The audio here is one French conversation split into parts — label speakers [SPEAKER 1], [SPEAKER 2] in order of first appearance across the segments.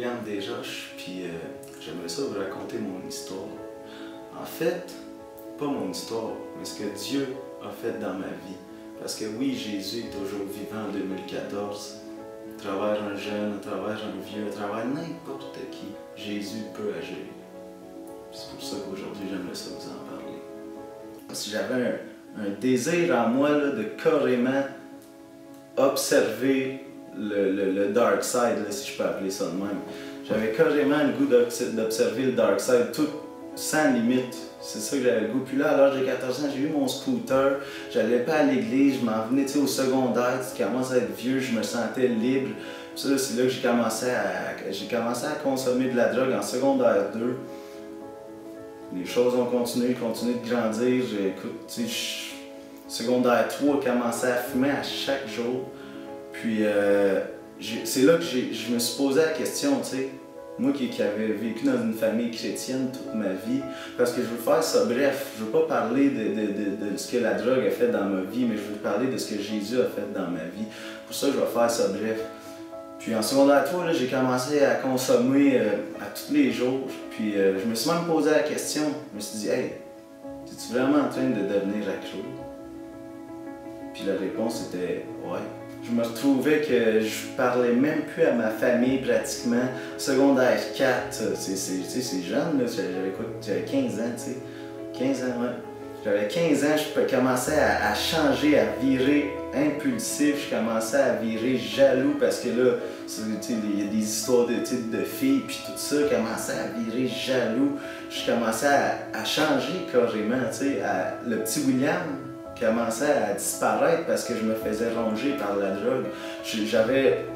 [SPEAKER 1] William Desroches, puis j'aimerais ça vous raconter mon histoire. En fait, pas mon histoire, mais ce que Dieu a fait dans ma vie. Parce que oui, Jésus est toujours vivant en 2014. À travers un jeune, à travers un vieux, à travers n'importe qui, Jésus peut agir. C'est pour ça qu'aujourd'hui, j'aimerais ça vous en parler. Si j'avais un désir en moi là, de carrément observer le dark side, là, si je peux appeler ça de même. J'avais carrément le goût d'observer le dark side, tout sans limite. C'est ça que j'avais le goût. Puis là, à l'âge de 14 ans, j'ai eu mon scooter. J'allais pas à l'église, je m'en venais au secondaire. Tu commences à être vieux, je me sentais libre. Puis ça, c'est là que j'ai commencé à consommer de la drogue en secondaire 2. Les choses ont continué de grandir. Écoute, tu sais, secondaire 3, j'ai commencé à fumer à chaque jour. Puis c'est là que je me suis posé la question, tu sais. Moi qui avais vécu dans une famille chrétienne toute ma vie, parce que je veux faire ça bref, je veux pas parler de ce que la drogue a fait dans ma vie, mais je veux parler de ce que Jésus a fait dans ma vie. Pour ça, je vais faire ça bref. Puis en secondaire 3, j'ai commencé à consommer à tous les jours. Puis je me suis même posé la question, je me suis dit, hey, es-tu vraiment en train de devenir accro? Puis la réponse était, ouais. Je me retrouvais que je parlais même plus à ma famille pratiquement. Secondaire 4, c'est jeune, j'avais 15 ans, tu sais. 15 ans, ouais. J'avais 15 ans, je commençais à changer, à virer impulsif, je commençais à virer jaloux parce que là, il y a des histoires de filles puis tout ça, je commençais à virer jaloux. Je commençais à changer carrément, tu sais. Le petit William commençait à disparaître parce que je me faisais ronger par la drogue. J'avais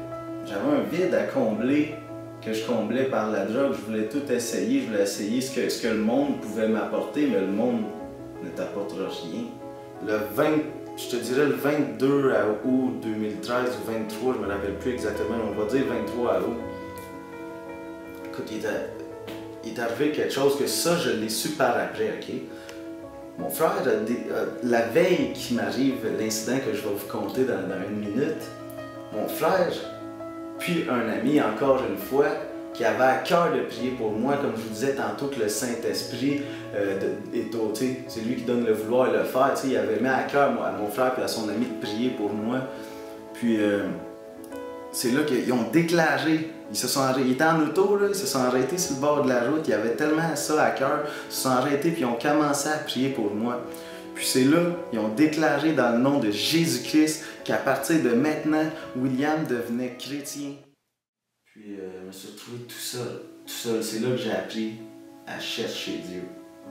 [SPEAKER 1] un vide à combler que je comblais par la drogue. Je voulais tout essayer, je voulais essayer ce que le monde pouvait m'apporter, mais le monde ne t'apportera rien. Je te dirais le 22 août 2013 ou 23, je me rappelle plus exactement, on va dire 23 août. Écoute, il est arrivé quelque chose que ça, je l'ai su par après, ok? Mon frère, la veille qui m'arrive l'incident que je vais vous conter dans une minute, mon frère, puis un ami, encore une fois, qui avait à cœur de prier pour moi, comme je vous disais tantôt que le Saint-Esprit est ôté, c'est lui qui donne le vouloir et le faire, il avait mis à cœur à mon frère et à son ami de prier pour moi. Puis c'est là qu'ils ont déclaré, ils étaient en auto, là, ils se sont arrêtés sur le bord de la route, ils avaient tellement ça à cœur, ils se sont arrêtés puis ils ont commencé à prier pour moi. Puis c'est là, ils ont déclaré dans le nom de Jésus-Christ qu'à partir de maintenant, William devenait chrétien. Puis je me suis retrouvé tout seul. C'est là que j'ai appris à chercher Dieu.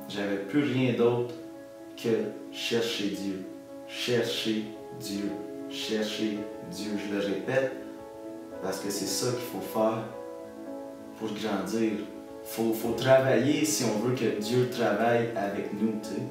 [SPEAKER 1] J'avais plus rien d'autre que chercher Dieu. Chercher Dieu. Chercher Dieu. Je le répète, parce que c'est ça qu'il faut faire pour grandir. Faut travailler si on veut que Dieu travaille avec nous, tu sais.